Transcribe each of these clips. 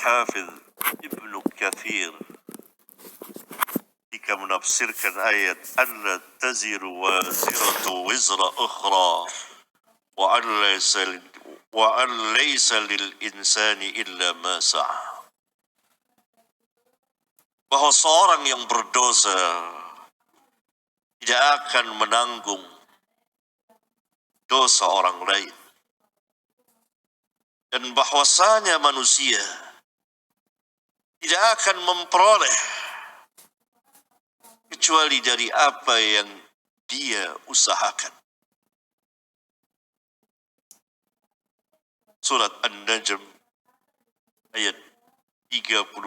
Al-Hafidh Ibnu Katsir jika menafsirkan ayat alla taziru waziratu wizra ukhra wa an laysa lil insani illa ma sa'a, bahwa seorang yang berdosa tidak akan menanggung dosa orang lain, dan bahwasanya manusia tidak akan memperoleh kecuali dari apa yang dia usahakan. Surat An-Najm ayat 38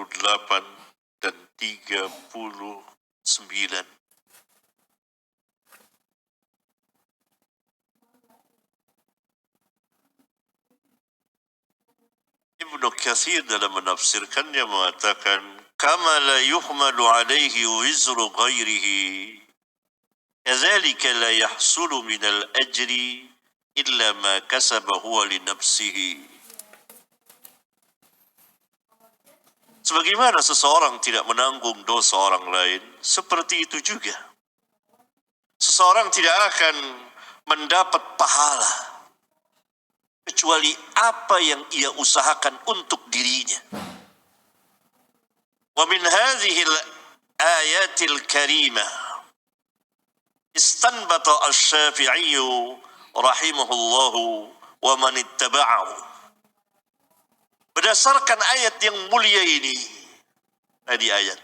dan 39. Ibnu Katsir dalam menafsirkannya mengatakan, kama la yuhmalu alaihi wizru ghairihi, kadzalika la yahsulu minal ajri illa ma kasaba huwa li nafsihi. Sebagaimana seseorang tidak menanggung dosa orang lain, seperti itu juga seseorang tidak akan mendapat pahala kecuali apa yang ia usahakan untuk dirinya. Wa min hadhihi al-ayatil karimah istanbata asy-Syafi'i rahimahullahu wa man ittaba'ahu. Berdasarkan ayat yang mulia ini, tadi ayat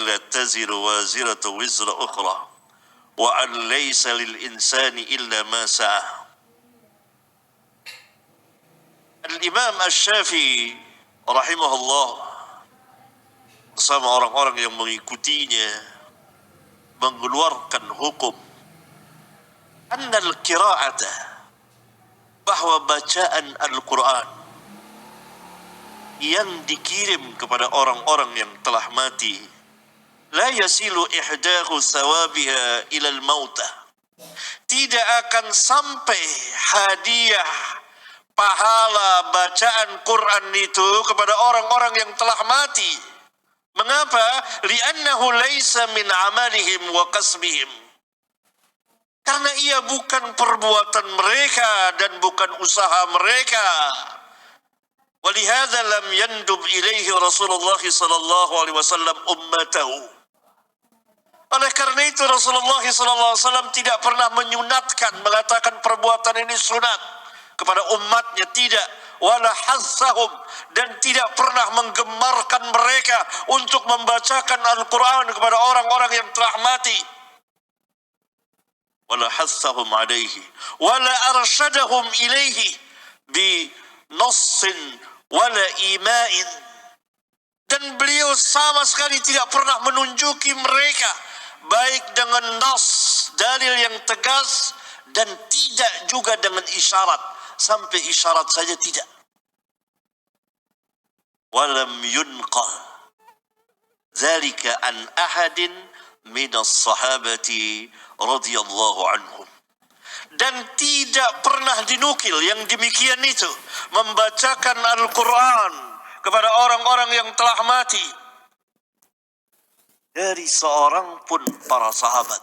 la taziru waziratu wizra ukhra wa an laysa lil insani illa ma sa'a. Al-Imam Asy-Syafi'i rahimahullah bersama orang-orang yang mengikutinya mengeluarkan hukum annal qira'ata, bahwa bacaan Al-Quran yang dikirim kepada orang-orang yang telah mati la yasilu ihdahu thawabiha ilal mauta, tidak akan sampai hadiah pahala bacaan Quran itu kepada orang-orang yang telah mati. Mengapa? Li'annahu laisa min amalihim wa kasbihim. Karena ia bukan perbuatan mereka dan bukan usaha mereka. Walihadza lam yandub ilaihi Rasulullah sallallahu alaihi wasallam ummatahu. Oleh karena itu Rasulullah sallallahu alaihi wasallam tidak pernah menyunatkan, mengatakan perbuatan ini sunat kepada umatnya, tidak, wala hassahum, dan tidak pernah menggemarkan mereka untuk membacakan Al-Quran kepada orang-orang yang telah mati. Wala hassahum alaihi wala arsyadahum ilaihi bi nassin wala ima'in, dan beliau sama sekali tidak pernah menunjuki mereka baik dengan nas, dalil yang tegas, dan tidak juga dengan isyarat, sampai isyarat saja tidak. Walam yunqal dzalika an ahadin minas sahabati radhiyallahu anhum, dan tidak pernah dinukil yang demikian itu, membacakan Al-Quran kepada orang-orang yang telah mati, dari seorang pun para sahabat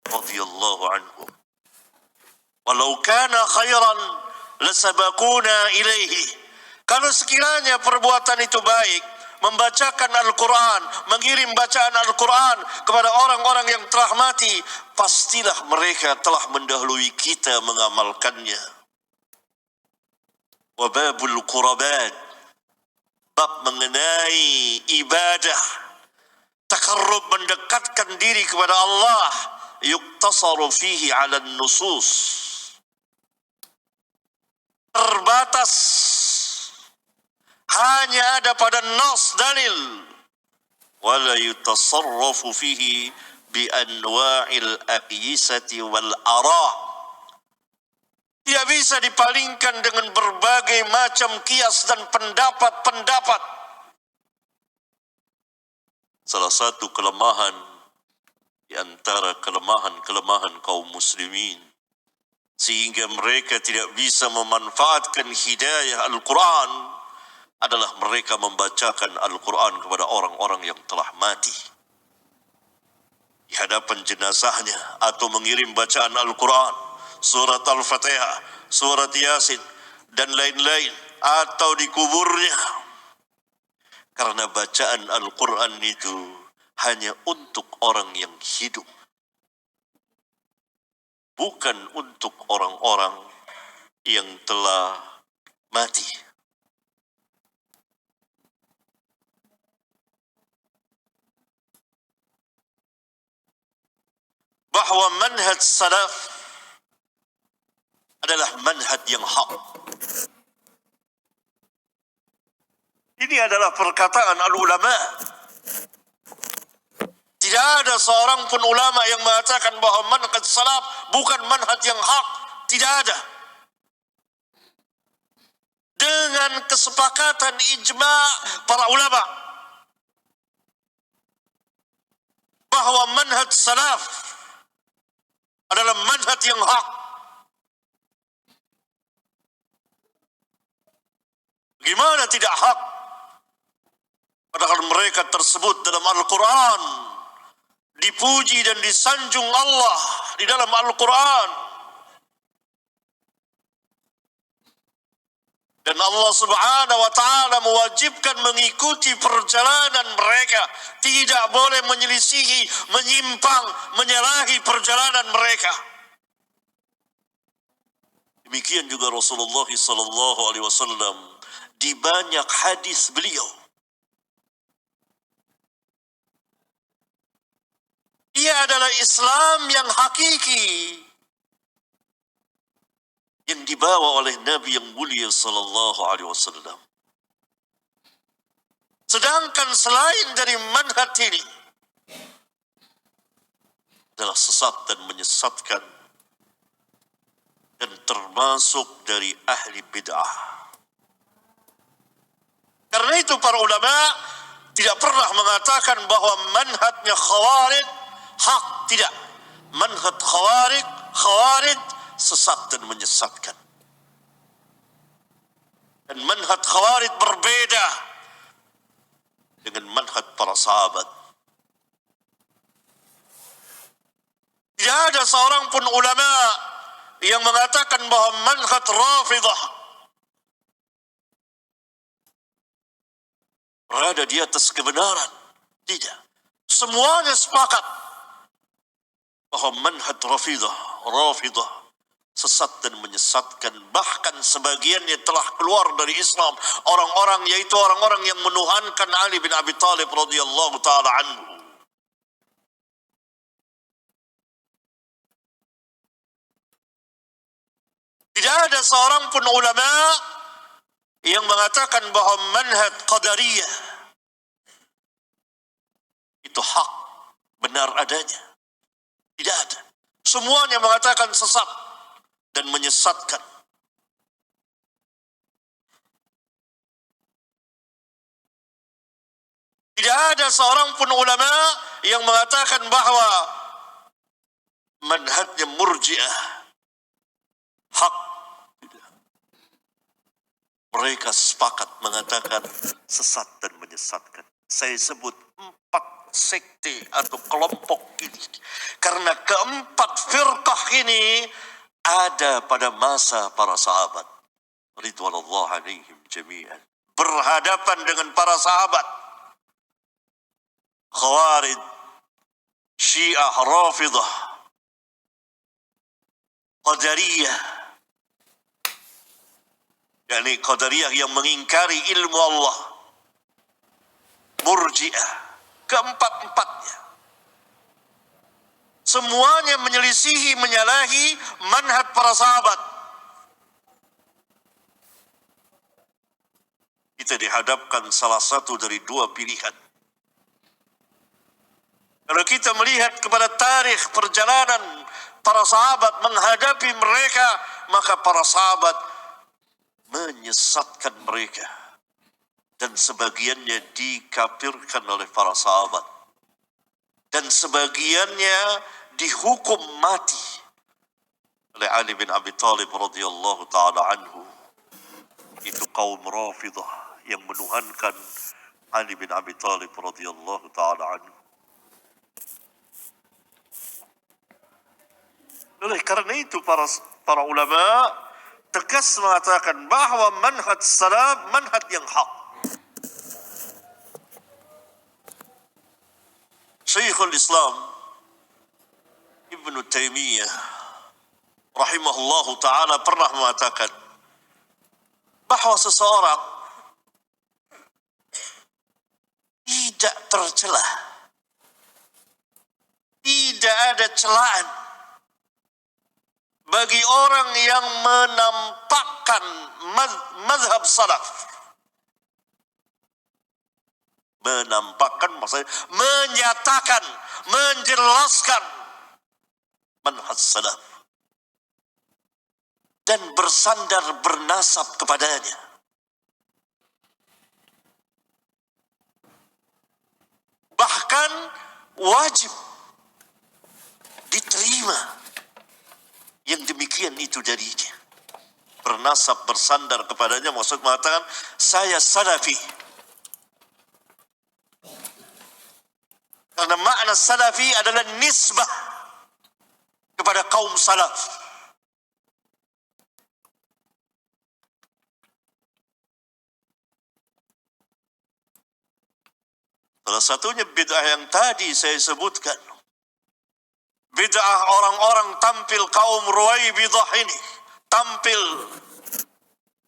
radhiyallahu anhum. Walau kana khairan lasabaquna ilaihi, kalau sekiranya perbuatan itu baik, membacakan Al-Quran, mengirim bacaan Al-Quran kepada orang-orang yang telah mati, pastilah mereka telah mendahului kita mengamalkannya. Wa babul qurabat, bab mengenai ibadah, takarrub, mendekatkan diri kepada Allah, yuktasaru fihi ala nusus, terbatas, hanya ada pada nas, dalil. Wala yutasarrafu fihi bi anwa'il aqyisati wal ara, tidak bisa dipalingkan dengan berbagai macam kias dan pendapat-pendapat. Salah satu kelemahan di antara kelemahan-kelemahan kaum muslimin, sehingga mereka tidak bisa memanfaatkan hidayah Al-Quran, adalah mereka membacakan Al-Quran kepada orang-orang yang telah mati di hadapan jenazahnya, atau mengirim bacaan Al-Quran, surat Al-Fatihah, surat Yasin, dan lain-lain, atau di kuburnya. Karena bacaan Al-Quran itu hanya untuk orang yang hidup, bukan untuk orang-orang yang telah mati. Bahwa manhaj salaf adalah manhaj yang hak. Ini adalah perkataan al-ulama. Tidak ada seorang pun ulama yang mengatakan bahwa manhaj salaf bukan manhaj yang hak. Tidak ada. Dengan kesepakatan ijma' para ulama bahwa manhaj salaf adalah manhaj yang hak. Gimana tidak hak? Padahal mereka tersebut dalam Al-Quran dipuji dan disanjung Allah di dalam Al-Quran. Dan Allah Subhanahu wa ta'ala mewajibkan mengikuti perjalanan mereka. Tidak boleh menyelisihi, menyimpang, menyalahi perjalanan mereka. Demikian juga Rasulullah SAW di banyak hadis beliau. Ia adalah Islam yang hakiki, yang dibawa oleh Nabi yang mulia sallallahu alaihi wasallam. Sedangkan selain dari manhaj ini adalah sesat dan menyesatkan, dan termasuk dari ahli bid'ah. Karena itu para ulama tidak pernah mengatakan bahwa manhajnya Khawarij hak. Tidak. Manhaj Khawarij sesat dan menyesatkan. Dan manhaj Khawarij berbeda dengan manhaj para sahabat. Tidak ada seorang pun ulama yang mengatakan bahwa manhaj Rafidah berada di atas kebenaran. Tidak. Semuanya sepakat bahwa manhaj Rafidah sesat dan menyesatkan. Bahkan sebagiannya telah keluar dari Islam. Orang-orang, yaitu orang-orang yang menuhankan Ali bin Abi Thalib radhiyallahu ta'ala anhu. Tidak ada seorang pun ulama yang mengatakan bahwa manhaj Qadariyah itu hak, benar adanya. Tidak ada. Semuanya mengatakan sesat dan menyesatkan. Tidak ada seorang pun ulama yang mengatakan bahwa manhajnya Murji'ah hak. Mereka sepakat mengatakan sesat dan menyesatkan. Saya sebut 4 sekte atau kelompok ini karena keempat firqah ini ada pada masa para sahabat ridwanullah alaihim jami'an, berhadapan dengan para sahabat. Khawarij, Syiah, Rafidah, Qadariyah, yakni Qadariyah yang mengingkari ilmu Allah, Murji'ah, keempat-empatnya semuanya menyelisihi, menyalahi manhaj para sahabat. Kita dihadapkan salah satu dari 2 pilihan. Kalau kita melihat kepada tarikh perjalanan para sahabat menghadapi mereka, maka para sahabat menyesatkan mereka. Dan sebagiannya dikafirkan oleh para sahabat. Dan sebagiannya dihukum mati oleh Ali bin Abi Thalib radhiyallahu ta'ala anhu. Itu kaum Rafidah yang menuhankan Ali bin Abi Thalib radhiyallahu taala anhu. Oleh karena itu para ulama tegas mengatakan bahwa manhaj salaf manhaj yang hak. Syekhul Islam Ibnu Taimiyah rahimahullahu taala pernah mengatakan bahwa seseorang tidak tercela, tidak ada celaan bagi orang yang menampakkan mazhab salaf. Menampakkan maksudnya menyatakan, menjelaskan manhaj salaf dan bersandar bernasab kepadanya. Bahkan wajib diterima yang demikian itu darinya. Bernasab bersandar kepadanya maksud mengatakan saya salafi. Karena makna salafi adalah nisbah kepada kaum salaf. Salah satunya bid'ah yang tadi saya sebutkan. Bid'ah orang-orang tampil kaum Ruwaibidah ini. Tampil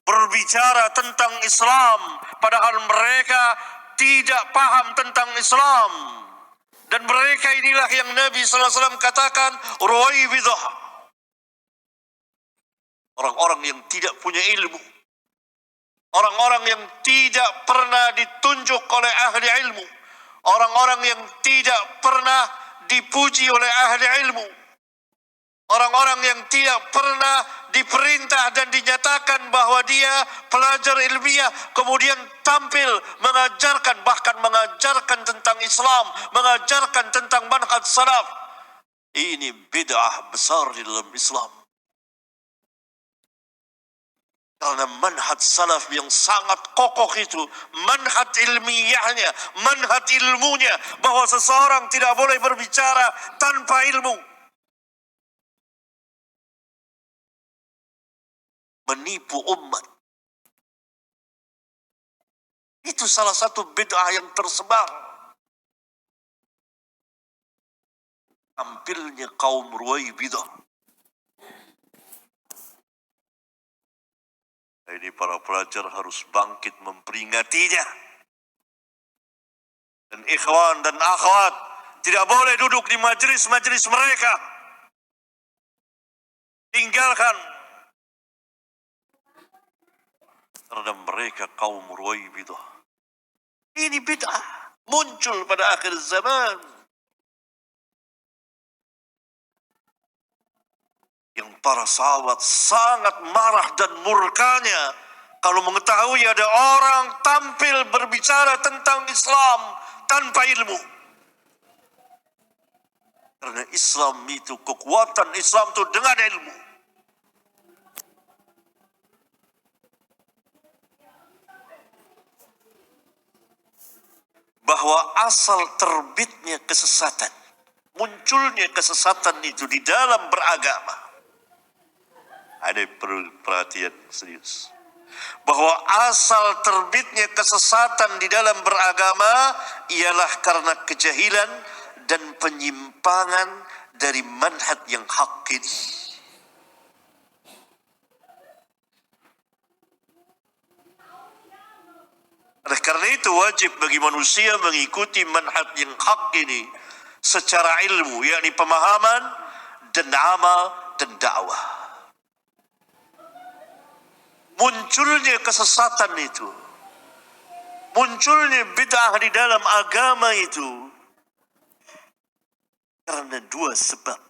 berbicara tentang Islam. Padahal mereka tidak paham tentang Islam. Dan mereka inilah yang Nabi SAW katakan Ruwaibidah. Orang-orang yang tidak punya ilmu. Orang-orang yang tidak pernah ditunjuk oleh ahli ilmu. Orang-orang yang tidak pernah dipuji oleh ahli ilmu. Orang-orang yang tidak pernah diperintah dan dinyatakan bahwa dia pelajar ilmiah. Kemudian tampil mengajarkan, bahkan mengajarkan tentang Islam. Mengajarkan tentang manhaj salaf. Ini bid'ah besar di dalam Islam. Karena manhaj salaf yang sangat kokoh itu, manhaj ilmiahnya, manhaj ilmunya, bahwa seseorang tidak boleh berbicara tanpa ilmu. Menipu umat. Itu salah satu bid'ah yang tersebar. Tampilnya kaum Ruwaibidah. Ini para pelajar harus bangkit memperingatinya. Dan ikhwan dan akhwat tidak boleh duduk di majelis-majelis mereka. Tinggalkan. Karena mereka kaum Ruwaibidah. Ini bid'ah muncul pada akhir zaman. Yang para sahabat sangat marah dan murkanya kalau mengetahui ada orang tampil berbicara tentang Islam tanpa ilmu. Karena Islam itu, kekuatan Islam itu dengan ilmu. Bahwa asal terbitnya kesesatan, munculnya kesesatan itu di dalam beragama. Ada perhatian serius. Bahwa asal terbitnya kesesatan di dalam beragama ialah karena kejahilan dan penyimpangan dari manhaj yang hak ini. Oleh karena itu wajib bagi manusia mengikuti manhaj yang hak ini secara ilmu, yakni pemahaman dan amal dan dakwah. Munculnya kesesatan itu, munculnya bid'ah di dalam agama itu karena dua sebab.